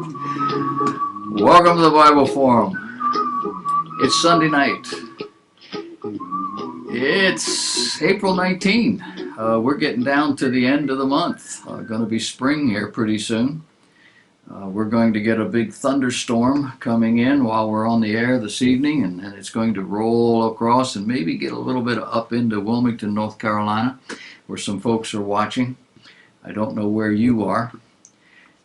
Welcome to the Bible Forum. It's Sunday night. It's April 19. We're getting down to the end of the month. Going to be spring here pretty soon. We're going to get a big thunderstorm coming in while we're on the air this evening, and it's going to roll across and maybe get a little bit up into Wilmington, North Carolina, where some folks are watching. I don't know where you are,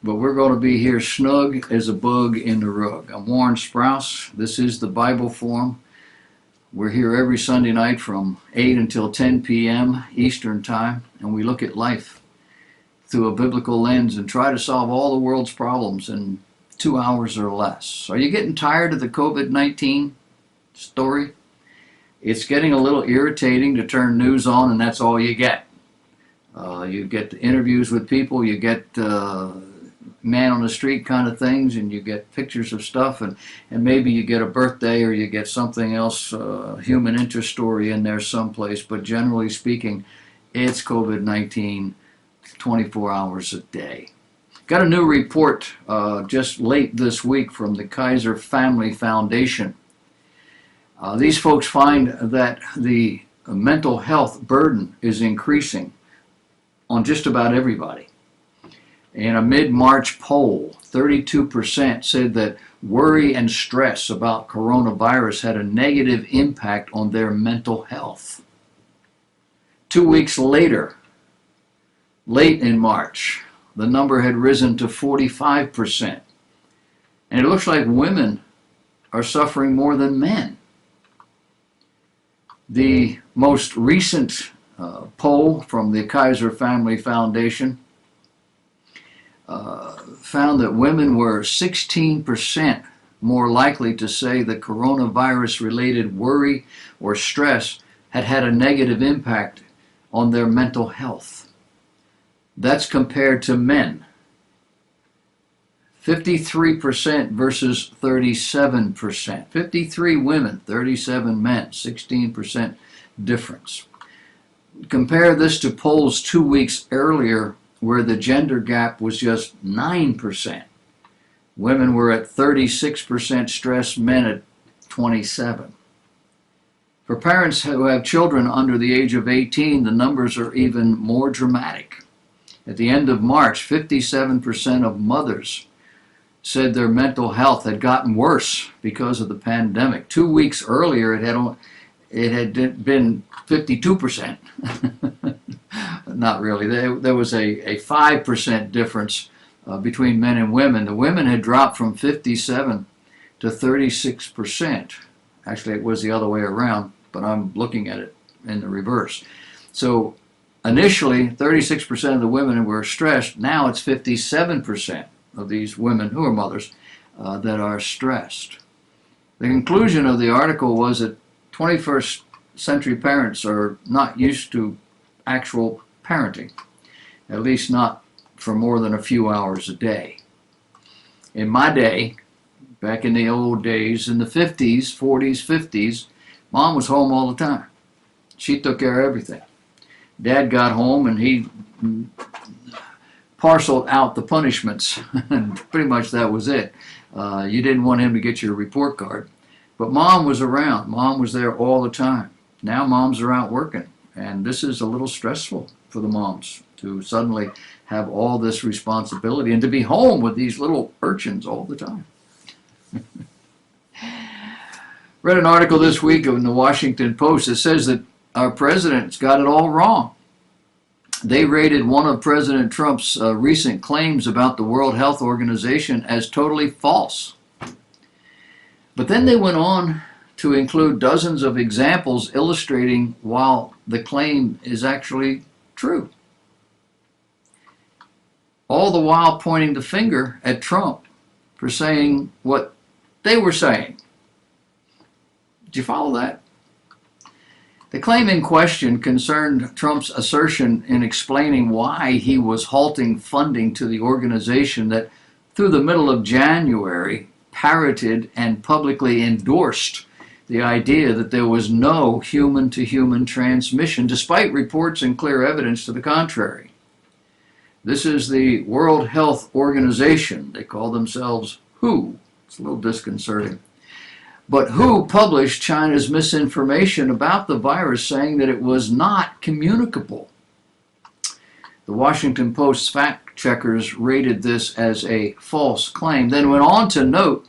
but we're going to be here snug as a bug in the rug. I'm Warren Sprouse. This is the Bible Forum. We're here every Sunday night from 8 until 10 p.m. Eastern Time, and we look at life through a biblical lens and try to solve all the world's problems in 2 hours or less. Are you getting tired of the COVID-19 story? It's getting a little irritating to turn news on and that's all you get. You get interviews with people, you get man on the street kind of things, and you get pictures of stuff, and maybe you get a birthday or you get something else, human interest story in there someplace, but generally speaking, it's COVID-19 24 hours a day. Got a new report just late this week from the Kaiser Family Foundation. These folks find that the mental health burden is increasing on just about everybody. In a mid-March poll, 32% said that worry and stress about coronavirus had a negative impact on their mental health. 2 weeks later, late in March, the number had risen to 45%. And it looks like women are suffering more than men. The most recent poll from the Kaiser Family Foundation found that women were 16% more likely to say that coronavirus-related worry or stress had had a negative impact on their mental health. That's compared to men. 53% versus 37%. 53 women, 37 men, 16% difference. Compare this to polls 2 weeks earlier where the gender gap was just 9%. Women were at 36% stress, men at 27%. For parents who have children under the age of 18, the numbers are even more dramatic. At the end of March, 57% of mothers said their mental health had gotten worse because of the pandemic. 2 weeks earlier, it had been 52%. Not really. There was a 5% difference between men and women. The women had dropped from 57 to 36%. Actually, it was the other way around, but I'm looking at it in the reverse. So initially, 36% of the women were stressed. Now it's 57% of these women who are mothers that are stressed. The conclusion of the article was that 21st century parents are not used to actual parenting, at least not for more than a few hours a day. In my day, back in the old days, in the 50s, 40s, 50s, mom was home all the time. She took care of everything. Dad got home and he parceled out the punishments, and pretty much that was it. You didn't want him to get your report card. But mom was around. Mom was there all the time. Now moms are out working, and this is a little stressful for the moms to suddenly have all this responsibility and to be home with these little urchins all the time. Read an article this week in the Washington Post that says that our president's got it all wrong. They rated one of President Trump's recent claims about the World Health Organization as totally false. But then they went on to include dozens of examples illustrating why the claim is actually true. All the while pointing the finger at Trump for saying what they were saying. Did you follow that? The claim in question concerned Trump's assertion in explaining why he was halting funding to the organization that, through the middle of January, parroted and publicly endorsed the idea that there was no human-to-human transmission, despite reports and clear evidence to the contrary. This is the World Health Organization. They call themselves WHO. It's a little disconcerting. But WHO published China's misinformation about the virus, saying that it was not communicable. The Washington Post's fact checkers rated this as a false claim, then went on to note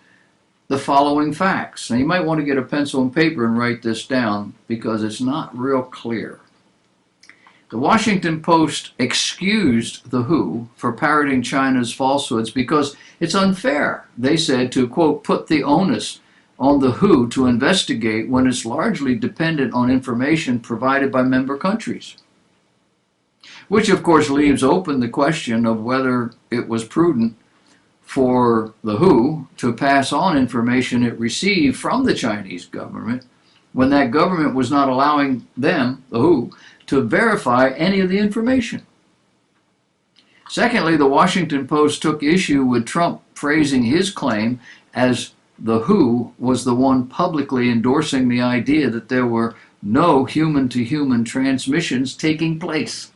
the following facts. Now, you might want to get a pencil and paper and write this down because it's not real clear. The Washington Post excused the WHO for parroting China's falsehoods because it's unfair, they said, to, quote, put the onus on the WHO to investigate when it's largely dependent on information provided by member countries. Which, of course, leaves open the question of whether it was prudent for the WHO to pass on information it received from the Chinese government when that government was not allowing them, the WHO, to verify any of the information. Secondly, the Washington Post took issue with Trump phrasing his claim as the WHO was the one publicly endorsing the idea that there were no human-to-human transmissions taking place.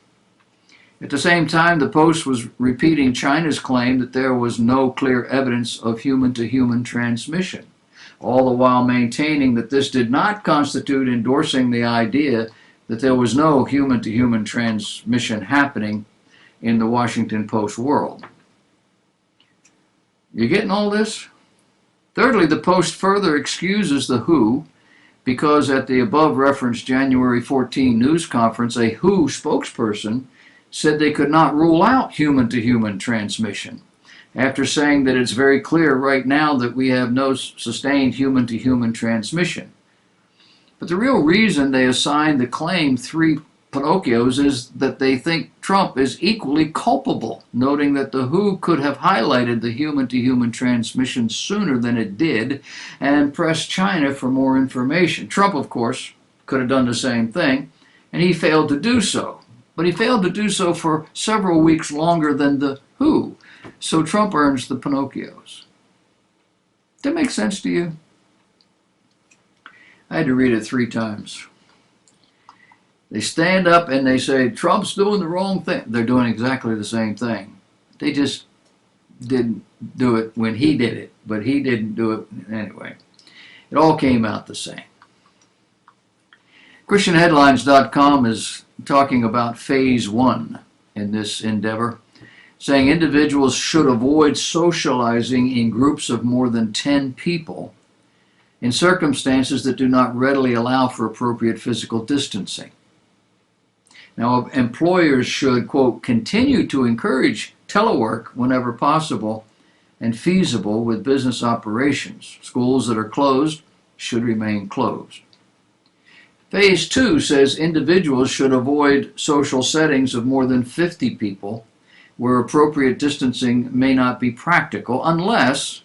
At the same time, the Post was repeating China's claim that there was no clear evidence of human-to-human transmission, all the while maintaining that this did not constitute endorsing the idea that there was no human-to-human transmission happening in the Washington Post world. You getting all this? Thirdly, the Post further excuses the WHO because at the above-referenced January 14 news conference, a WHO spokesperson said they could not rule out human-to-human transmission, after saying that it's very clear right now that we have no sustained human-to-human transmission. But the real reason they assign the claim 3 Pinocchios is that they think Trump is equally culpable, noting that the WHO could have highlighted the human-to-human transmission sooner than it did and pressed China for more information. Trump, of course, could have done the same thing, and he failed to do so. But he failed to do so for several weeks longer than the WHO, so Trump earns the Pinocchios. Does that make sense to you? I had to read it 3 times. They stand up and they say, Trump's doing the wrong thing. They're doing exactly the same thing. They just didn't do it when he did it, but he didn't do it anyway. It all came out the same. ChristianHeadlines.com is talking about phase 1 in this endeavor, saying individuals should avoid socializing in groups of more than 10 people in circumstances that do not readily allow for appropriate physical distancing. Now, employers should, quote, continue to encourage telework whenever possible and feasible with business operations. Schools that are closed should remain closed. Phase 2 says individuals should avoid social settings of more than 50 people where appropriate distancing may not be practical unless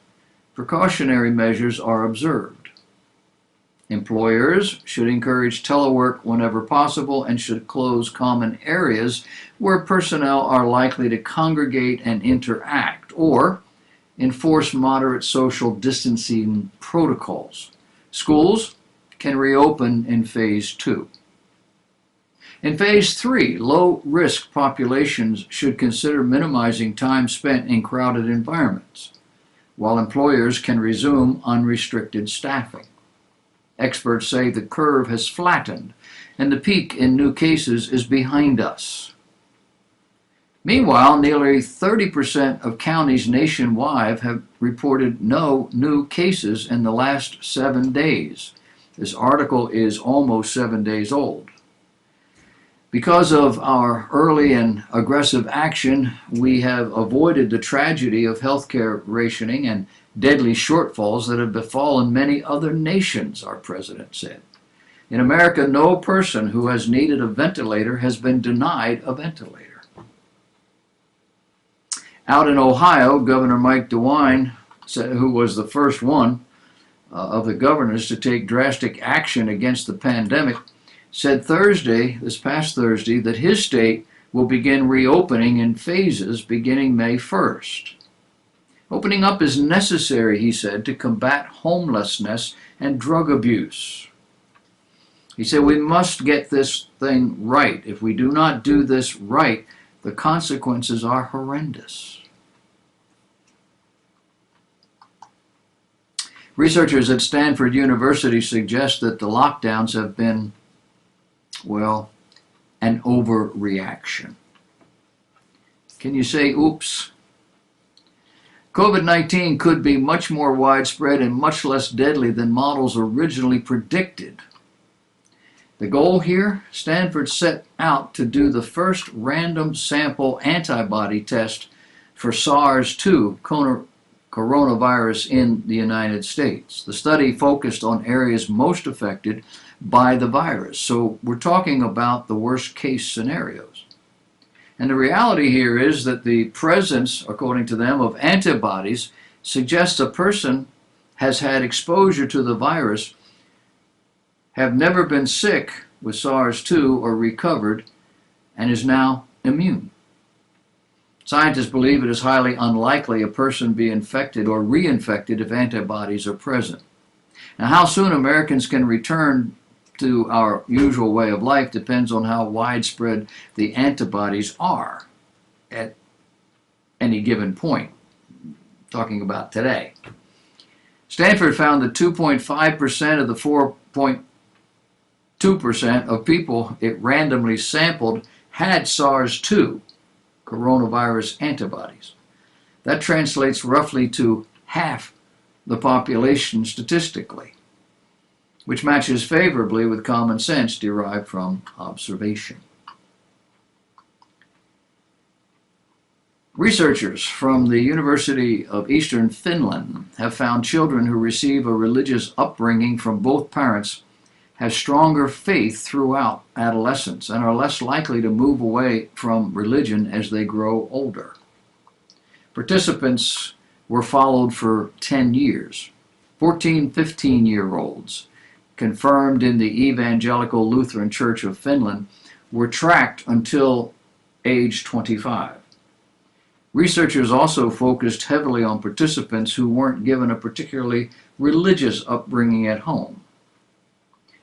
precautionary measures are observed. Employers should encourage telework whenever possible and should close common areas where personnel are likely to congregate and interact, or enforce moderate social distancing protocols. Schools can reopen in phase 2. In phase 3, low-risk populations should consider minimizing time spent in crowded environments, while employers can resume unrestricted staffing. Experts say the curve has flattened and the peak in new cases is behind us. Meanwhile, nearly 30% of counties nationwide have reported no new cases in the last 7 days. This article is almost 7 days old. Because of our early and aggressive action, we have avoided the tragedy of healthcare rationing and deadly shortfalls that have befallen many other nations, our president said. In America, no person who has needed a ventilator has been denied a ventilator. Out in Ohio, Governor Mike DeWine, who was the first one of the governors to take drastic action against the pandemic, said this past Thursday, that his state will begin reopening in phases beginning May 1st. Opening up is necessary, he said, to combat homelessness and drug abuse. He said we must get this thing right. If we do not do this right, the consequences are horrendous. Researchers at Stanford University suggest that the lockdowns have been, well, an overreaction. Can you say oops? COVID-19 could be much more widespread and much less deadly than models originally predicted. The goal here, Stanford set out to do the first random sample antibody test for SARS-2 coronavirus in the United States. The study focused on areas most affected by the virus. So we're talking about the worst case scenarios. And the reality here is that the presence, according to them, of antibodies suggests a person has had exposure to the virus, have never been sick with SARS-2 or recovered, and is now immune. Scientists believe it is highly unlikely a person be infected or reinfected if antibodies are present. Now, how soon Americans can return to our usual way of life depends on how widespread the antibodies are at any given point. Talking about today. Stanford found that 2.5% of the 4.2% of people it randomly sampled had SARS-2 coronavirus antibodies. That translates roughly to half the population statistically, which matches favorably with common sense derived from observation. Researchers from the University of Eastern Finland have found children who receive a religious upbringing from both parents have stronger faith throughout adolescence and are less likely to move away from religion as they grow older. Participants were followed for 10 years. 14, 15-year-olds, confirmed in the Evangelical Lutheran Church of Finland, were tracked until age 25. Researchers also focused heavily on participants who weren't given a particularly religious upbringing at home.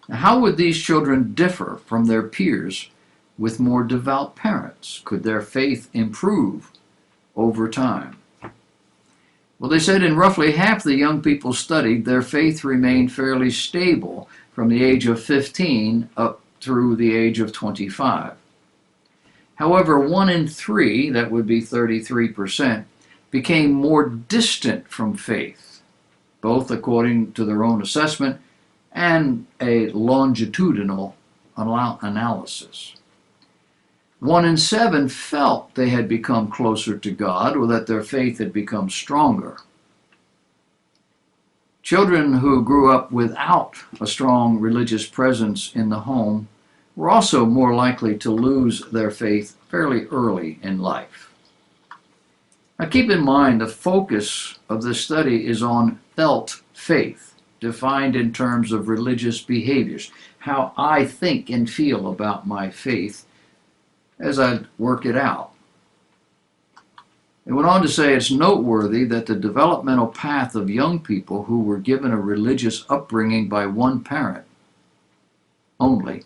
Now, how would these children differ from their peers with more devout parents? Could their faith improve over time? Well, they said in roughly half the young people studied, their faith remained fairly stable from the age of 15 up through the age of 25. However, 1 in 3, that would be 33%, became more distant from faith, both according to their own assessment and a longitudinal analysis. 1 in 7 felt they had become closer to God or that their faith had become stronger. Children who grew up without a strong religious presence in the home were also more likely to lose their faith fairly early in life. Now keep in mind the focus of this study is on felt faith, defined in terms of religious behaviors, how I think and feel about my faith as I work it out. It went on to say it's noteworthy that the developmental path of young people who were given a religious upbringing by one parent only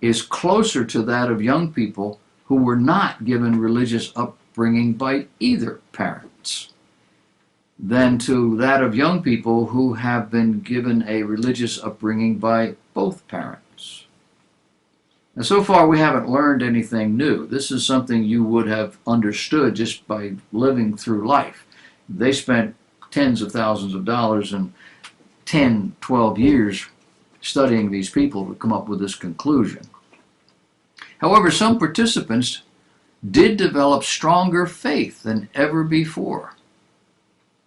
is closer to that of young people who were not given religious upbringing by either parents than to that of young people who have been given a religious upbringing by both parents. Now, so far we haven't learned anything new. This is something you would have understood just by living through life. They spent tens of thousands of dollars and 10, 12 years studying these people to come up with this conclusion. However, some participants did develop stronger faith than ever before,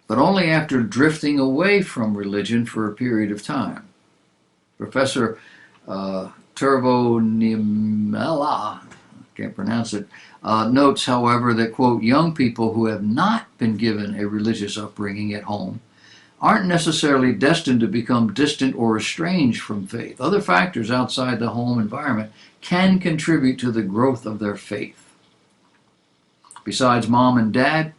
but only after drifting away from religion for a period of time. Professor Turvo Niemela, can't pronounce it, notes, however, that, quote, young people who have not been given a religious upbringing at home aren't necessarily destined to become distant or estranged from faith. Other factors outside the home environment can contribute to the growth of their faith. Besides mom and dad,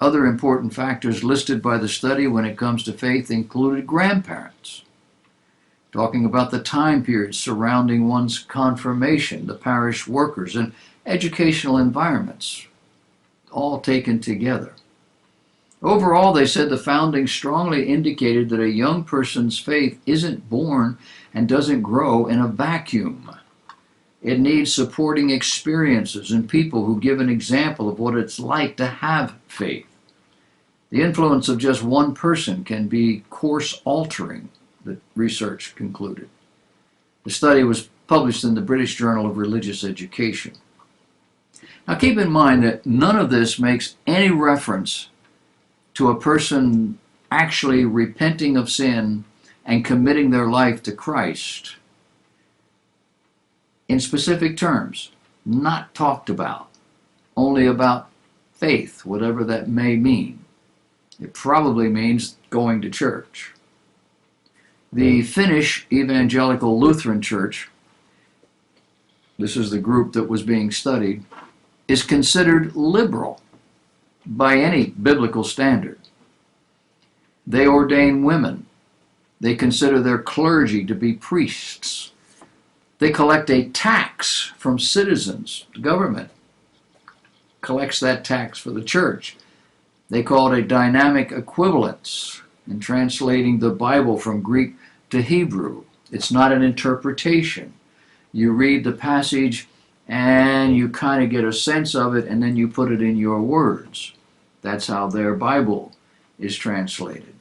other important factors listed by the study when it comes to faith included grandparents. talking about the time period surrounding one's confirmation, the parish workers, and educational environments, all taken together. Overall, they said the founding strongly indicated that a young person's faith isn't born and doesn't grow in a vacuum. It needs supporting experiences and people who give an example of what it's like to have faith. The influence of just one person can be course-altering, the research concluded. The study was published in the British Journal of Religious Education. Now keep in mind that none of this makes any reference to a person actually repenting of sin and committing their life to Christ in specific terms, not talked about, only about faith, whatever that may mean. It probably means going to church. The Finnish Evangelical Lutheran Church, this is the group that was being studied, is considered liberal by any biblical standard. They ordain women. They consider their clergy to be priests. They collect a tax from citizens. The government collects that tax for the church. They call it a dynamic equivalence in translating the Bible from Greek to Hebrew. It's not an interpretation. You read the passage and you kind of get a sense of it, and then you put it in your words. That's how their Bible is translated.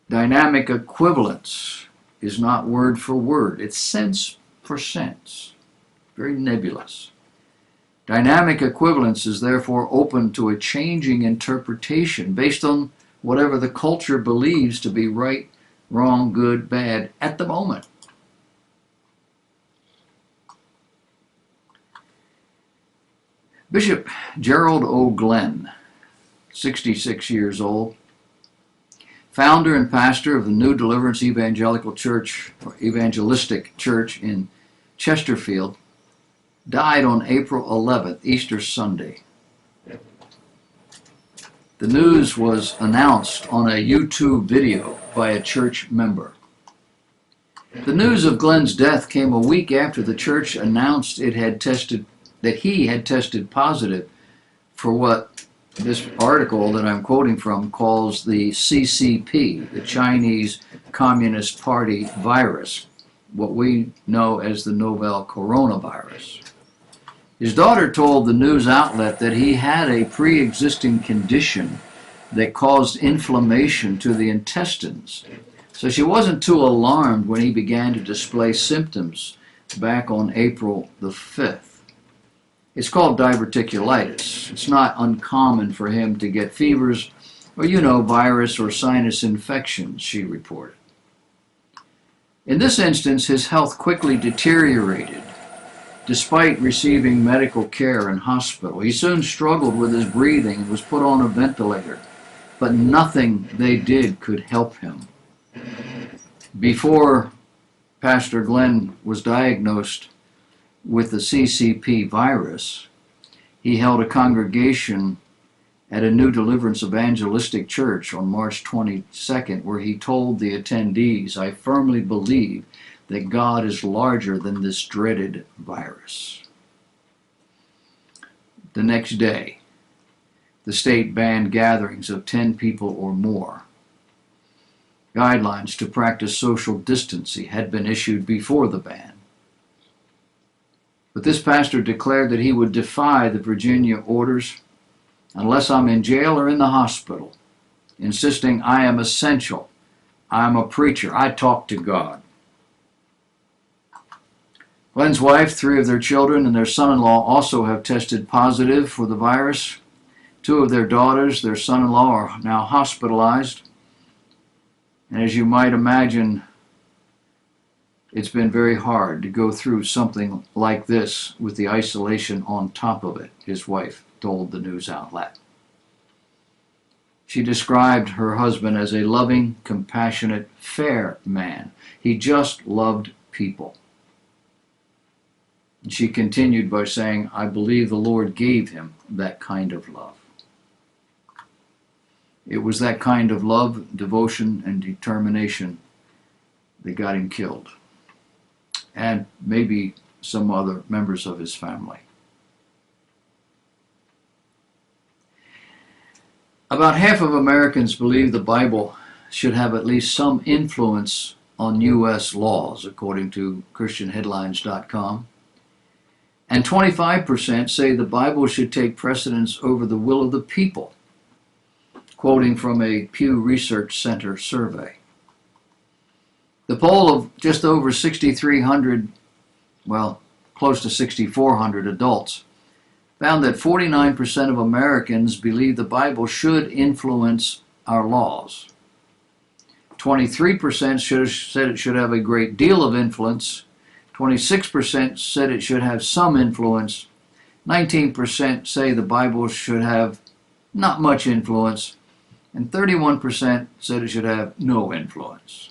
Dynamic equivalence is not word for word. It's sense for sense. Very nebulous. Dynamic equivalence is therefore open to a changing interpretation based on whatever the culture believes to be right, wrong, good, bad at the moment. Bishop Gerald O. Glenn, 66 years old, founder and pastor of the New Deliverance Evangelical Church, or Evangelistic Church in Chesterfield, died on April 11th, Easter Sunday. The news was announced on a YouTube video by a church member. The news of Glenn's death came a week after the church announced that he had tested positive for what this article that I'm quoting from calls the CCP, the Chinese Communist Party virus, what we know as the novel coronavirus. His daughter told the news outlet that he had a pre-existing condition that caused inflammation to the intestines, so she wasn't too alarmed when he began to display symptoms back on April the 5th. It's called diverticulitis. It's not uncommon for him to get fevers or, virus or sinus infections, she reported. In this instance, his health quickly deteriorated despite receiving medical care in hospital. He soon struggled with his breathing and was put on a ventilator, but nothing they did could help him. Before Pastor Glenn was diagnosed with the CCP virus, he held a congregation at a New Deliverance Evangelistic Church on March 22nd, where he told the attendees, "I firmly believe that God is larger than this dreaded virus." The next day, the state banned gatherings of 10 people or more. Guidelines to practice social distancing had been issued before the ban. But this pastor declared that he would defy the Virginia orders unless I'm in jail or in the hospital, insisting I am essential. I'm a preacher. I talk to God. Glenn's wife, 3 of their children, and their son-in-law also have tested positive for the virus. 2 of their daughters, their son-in-law, are now hospitalized. And as you might imagine, it's been very hard to go through something like this with the isolation on top of it, his wife told the news outlet. She described her husband as a loving, compassionate, fair man. He just loved people. And she continued by saying, "I believe the Lord gave him that kind of love." It was that kind of love, devotion, and determination that got him killed, and maybe some other members of his family. About half of Americans believe the Bible should have at least some influence on U.S. laws, according to ChristianHeadlines.com. And 25% say the Bible should take precedence over the will of the people, quoting from a Pew Research Center survey. The poll of just over 6,300, well, close to 6,400 adults, found that 49% of Americans believe the Bible should influence our laws. 23% said it should have a great deal of influence. 26% said it should have some influence. 19% say the Bible should have not much influence. And 31% said it should have no influence.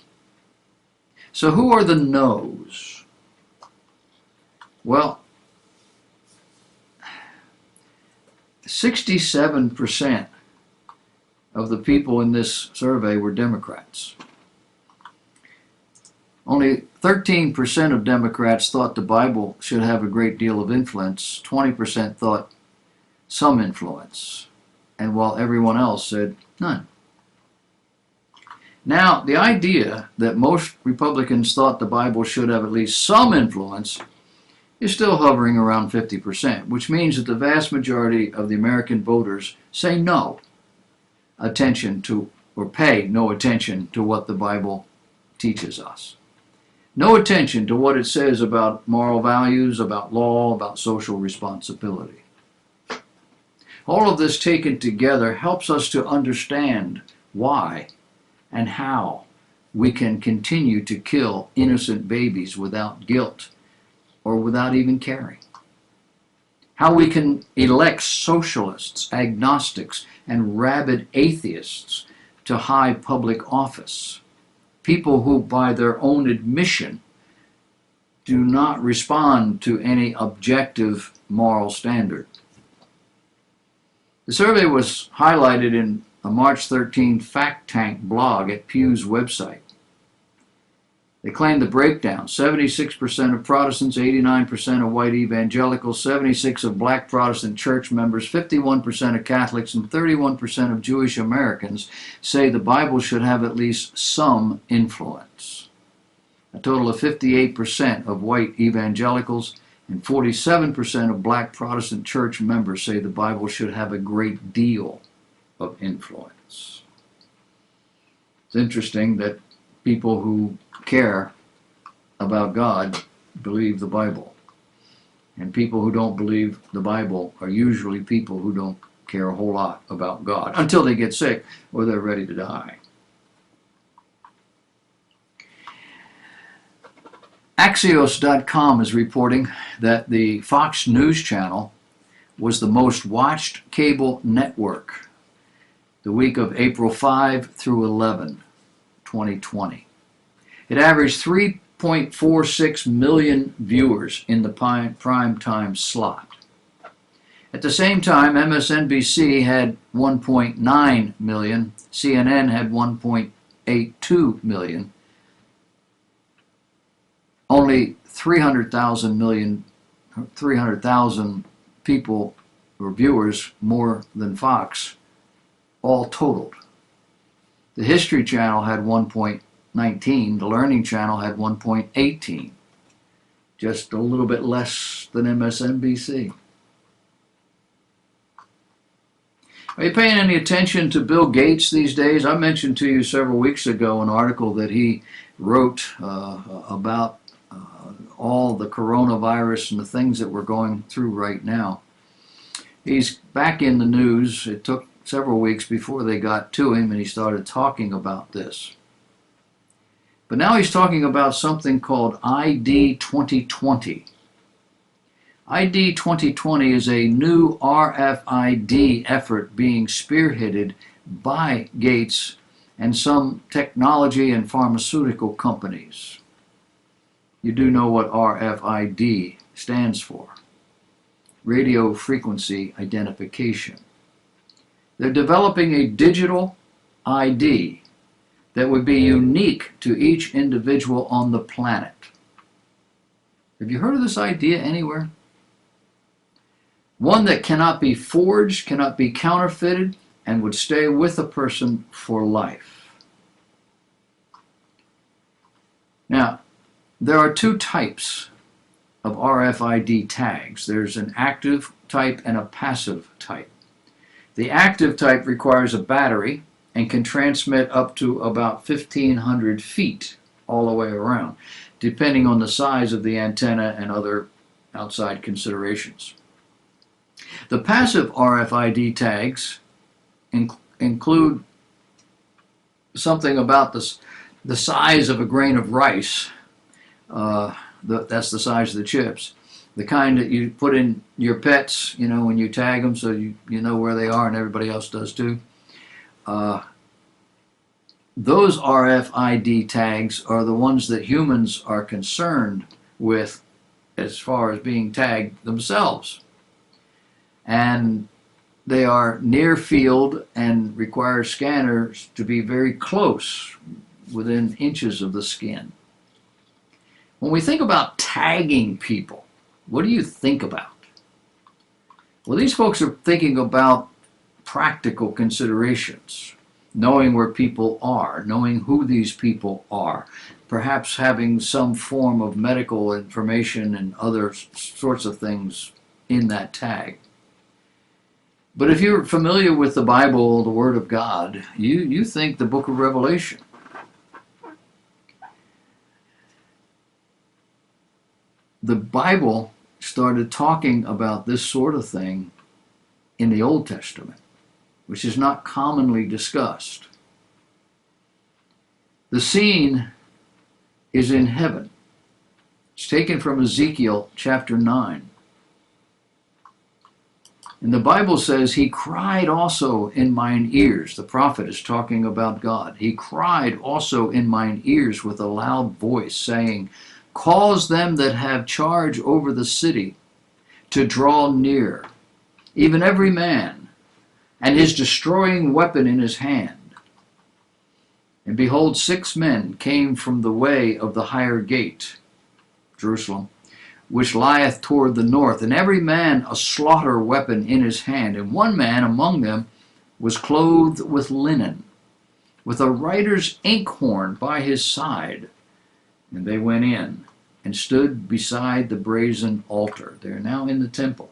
So who are the no's? Well, 67% of the people in this survey were Democrats. Only 13% of Democrats thought the Bible should have a great deal of influence. 20% thought some influence. And while everyone else said none. Now, the idea that most Republicans thought the Bible should have at least some influence is still hovering around 50%, which means that the vast majority of the American voters say no attention to, or pay no attention to what the Bible teaches us. No attention to what it says about moral values, about law, about social responsibility. All of this taken together helps us to understand why and how we can continue to kill innocent babies without guilt or without even caring. How we can elect socialists, agnostics, and rabid atheists to high public office. People who, by their own admission, do not respond to any objective moral standard. The survey was highlighted in a March 13 Fact Tank blog at Pew's website. They claimed the breakdown: 76% of Protestants, 89% of white evangelicals, 76% of black Protestant church members, 51% of Catholics, and 31% of Jewish Americans say the Bible should have at least some influence. A total of 58% of white evangelicals and 47% of black Protestant church members say the Bible should have a great deal of influence. It's interesting that people who care about God believe the Bible. And people who don't believe the Bible are usually people who don't care a whole lot about God until they get sick or they're ready to die. Axios.com is reporting that the Fox News channel was the most watched cable network the week of April 5 through 11, 2020. It averaged 3.46 million viewers in the prime time slot. At the same time, MSNBC had 1.9 million, CNN had 1.82 million. Only 300,000 people or viewers more than Fox, all totaled. The History Channel had 1.19, the Learning Channel had 1.18, just a little bit less than MSNBC. Are you paying any attention to Bill Gates these days? I mentioned to you several weeks ago an article that he wrote about all the coronavirus and the things that we're going through right now. He's back in the news. It took several weeks before they got to him and he started talking about this. But now he's talking about something called ID 2020. ID 2020 is a new RFID effort being spearheaded by Gates and some technology and pharmaceutical companies. You do know what RFID stands for. Radio frequency identification. They're developing a digital ID that would be unique to each individual on the planet. Have you heard of this idea anywhere? One that cannot be forged, cannot be counterfeited, and would stay with a person for life. Now, there are two types of RFID tags. There's an active type and a passive type. The active type requires a battery and can transmit up to about 1,500 feet all the way around, depending on the size of the antenna and other outside considerations. The passive RFID tags include something about the size of a grain of rice. That's the size of the chips. The kind that you put in your pets, when you tag them so you know where they are and everybody else does too. Those RFID tags are the ones that humans are concerned with as far as being tagged themselves. And they are near field and require scanners to be very close, within inches of the skin. When we think about tagging people, what do you think about? Well, these folks are thinking about practical considerations, knowing where people are, knowing who these people are, perhaps having some form of medical information and other sorts of things in that tag. But if you're familiar with the Bible, the Word of God, you think the book of Revelation. The Bible started talking about this sort of thing in the Old Testament, which is not commonly discussed. The scene is in heaven. It's taken from Ezekiel chapter 9. And the Bible says, he cried also in mine ears. The prophet is talking about God. He cried also in mine ears with a loud voice, saying, cause them that have charge over the city to draw near, even every man, and his destroying weapon in his hand. And behold, 6 men came from the way of the higher gate, Jerusalem, which lieth toward the north, and every man a slaughter weapon in his hand. And one man among them was clothed with linen, with a writer's inkhorn by his side. And they went in and stood beside the brazen altar. They are now in the temple.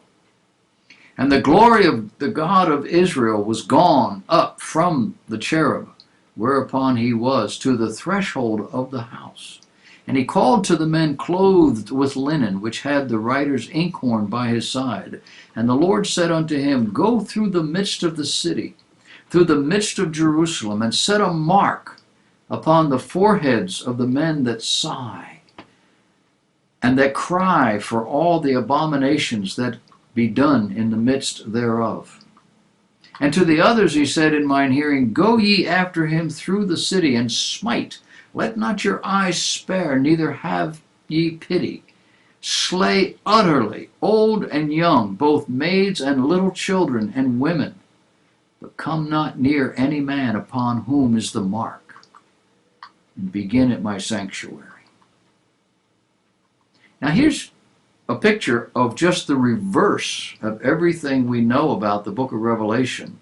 And the glory of the God of Israel was gone up from the cherub, whereupon he was, to the threshold of the house. And he called to the men clothed with linen, which had the writer's inkhorn by his side. And the Lord said unto him, go through the midst of the city, through the midst of Jerusalem, and set a mark upon the foreheads of the men that sigh, and that cry for all the abominations that be done in the midst thereof. And to the others he said in mine hearing, go ye after him through the city, and smite. Let not your eyes spare, neither have ye pity. Slay utterly old and young, both maids and little children and women. But come not near any man upon whom is the mark, and begin at my sanctuary. Now here's a picture of just the reverse of everything we know about the book of Revelation,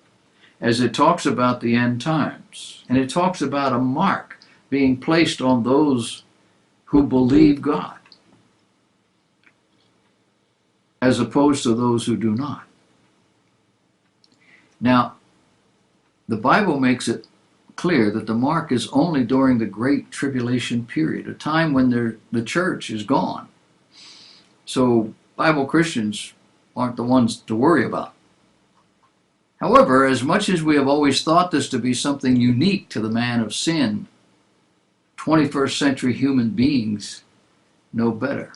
as it talks about the end times. And it talks about a mark being placed on those who believe God, as opposed to those who do not. Now, the Bible makes it clear that the mark is only during the Great Tribulation period, a time when the church is gone. So Bible Christians aren't the ones to worry about. However, as much as we have always thought this to be something unique to the man of sin, 21st century human beings know better.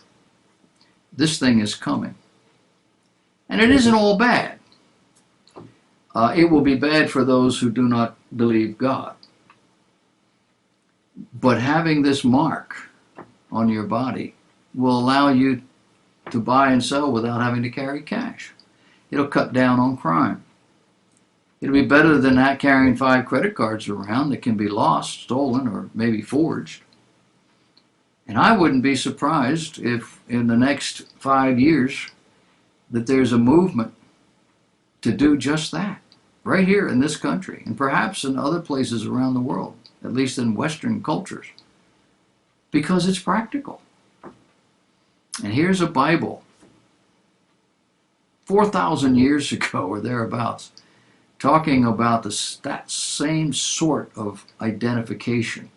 This thing is coming. And it isn't all bad. It will be bad for those who do not believe God. But having this mark on your body will allow you to buy and sell without having to carry cash. It'll cut down on crime. It'll be better than not carrying 5 credit cards around that can be lost, stolen, or maybe forged. And I wouldn't be surprised if in the next 5 years that there's a movement to do just that, right here in this country, and perhaps in other places around the world, at least in Western cultures, because it's practical. And here's a Bible 4,000 years ago or thereabouts, talking about that same sort of identification.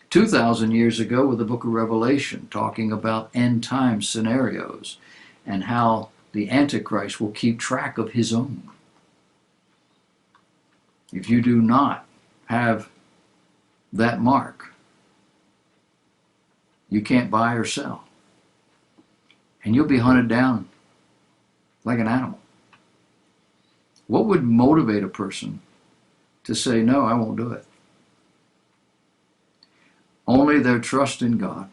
2,000 years ago with the book of Revelation, talking about end time scenarios and how the Antichrist will keep track of his own. If you do not have that mark, you can't buy or sell. And you'll be hunted down like an animal. What would motivate a person to say, no, I won't do it? Only their trust in God,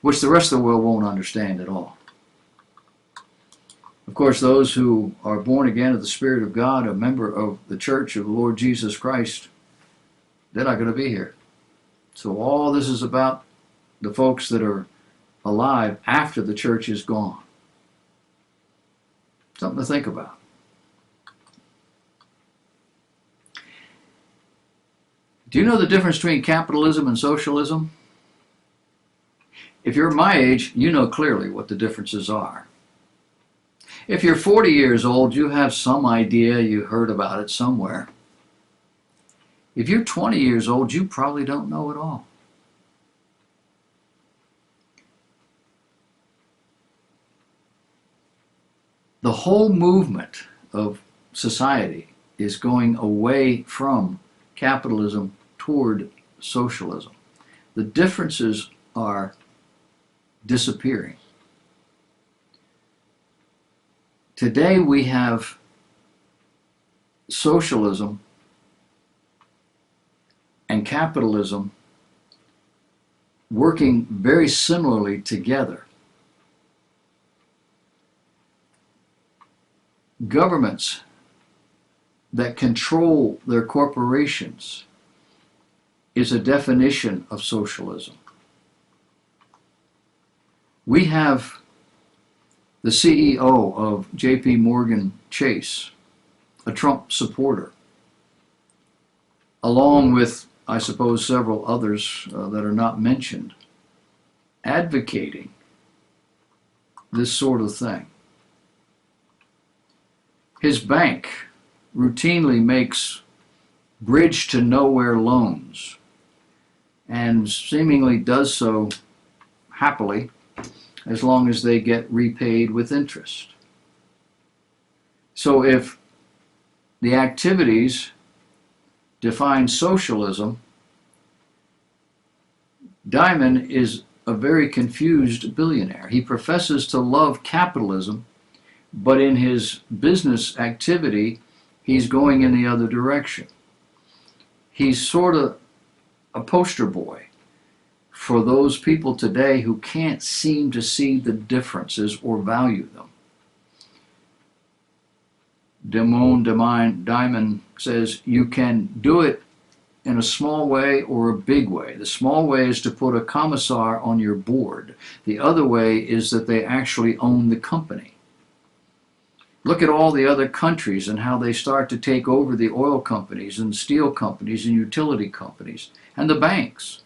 which the rest of the world won't understand at all. Of course, those who are born again of the Spirit of God, a member of the Church of the Lord Jesus Christ, they're not going to be here. So all this is about the folks that are alive after the church is gone. Something to think about. Do you know the difference between capitalism and socialism? If you're my age, you know clearly what the differences are. If you're 40 years old, you have some idea, you heard about it somewhere. If you're 20 years old, you probably don't know at all. The whole movement of society is going away from capitalism toward socialism. The differences are disappearing. Today we have socialism and capitalism working very similarly together. Governments that control their corporations is a definition of socialism. We have the CEO of J.P. Morgan Chase, a Trump supporter, along with, I suppose, several others that are not mentioned, advocating this sort of thing. His bank routinely makes bridge to nowhere loans and seemingly does so happily as long as they get repaid with interest. So if the activities define socialism, Diamond is a very confused billionaire. He professes to love capitalism, but in his business activity, he's going in the other direction. He's sort of a poster boy for those people today who can't seem to see the differences or value them. Diamond says you can do it in a small way or a big way. The small way is to put a commissar on your board. The other way is that they actually own the company. Look at all the other countries and how they start to take over the oil companies and steel companies and utility companies and the banks.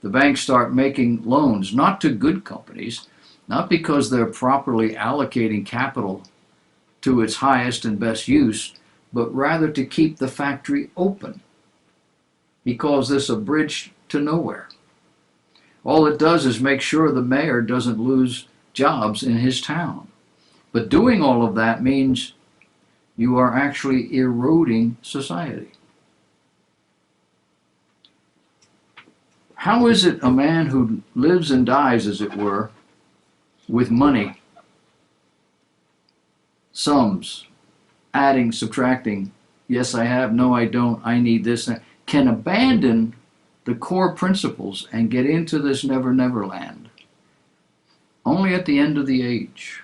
The banks start making loans, not to good companies, not because they're properly allocating capital to its highest and best use, but rather to keep the factory open. He calls this a bridge to nowhere. All it does is make sure the mayor doesn't lose jobs in his town. But doing all of that means you are actually eroding society. How is it a man who lives and dies, as it were, with money, sums, adding, subtracting, yes I have, no I don't, I need this, can abandon the core principles and get into this never never land? Only at the end of the age.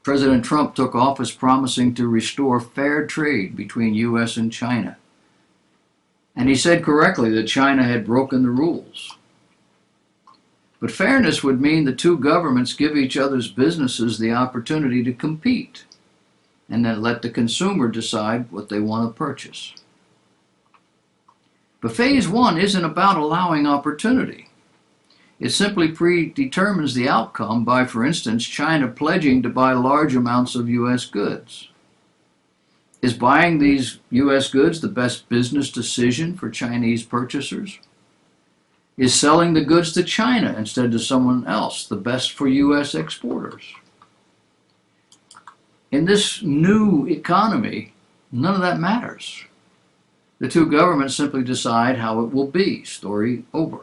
President Trump took office promising to restore fair trade between U.S. and China. And he said correctly that China had broken the rules. But fairness would mean the two governments give each other's businesses the opportunity to compete and then let the consumer decide what they want to purchase. But phase one isn't about allowing opportunity. It simply predetermines the outcome by, for instance, China pledging to buy large amounts of U.S. goods. Is buying these U.S. goods the best business decision for Chinese purchasers? Is selling the goods to China instead to someone else the best for U.S. exporters? In this new economy, none of that matters. The two governments simply decide how it will be. Story over.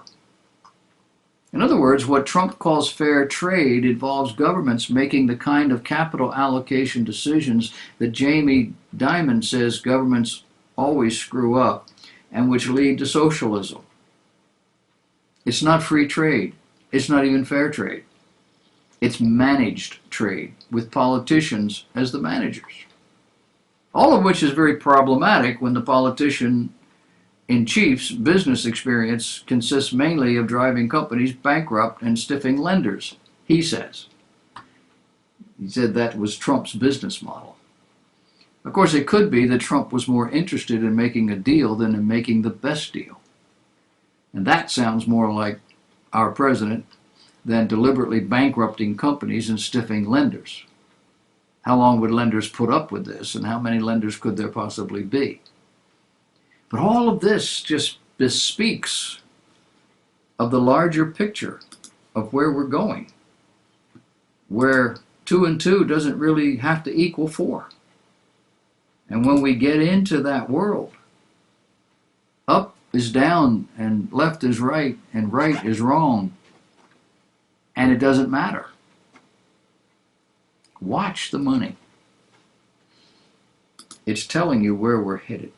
In other words, what Trump calls fair trade involves governments making the kind of capital allocation decisions that Jamie Dimon says governments always screw up and which lead to socialism. It's not free trade. It's not even fair trade. It's managed trade with politicians as the managers. All of which is very problematic when the politician in chief's business experience consists mainly of driving companies bankrupt and stiffing lenders, he says. He said that was Trump's business model. Of course, it could be that Trump was more interested in making a deal than in making the best deal. And that sounds more like our president than deliberately bankrupting companies and stiffing lenders. How long would lenders put up with this, and how many lenders could there possibly be? But all of this just bespeaks of the larger picture of where we're going, where 2 and 2 doesn't really have to equal 4. And when we get into that world, up is down and left is right and right is wrong, and it doesn't matter. Watch the money. It's telling you where we're headed.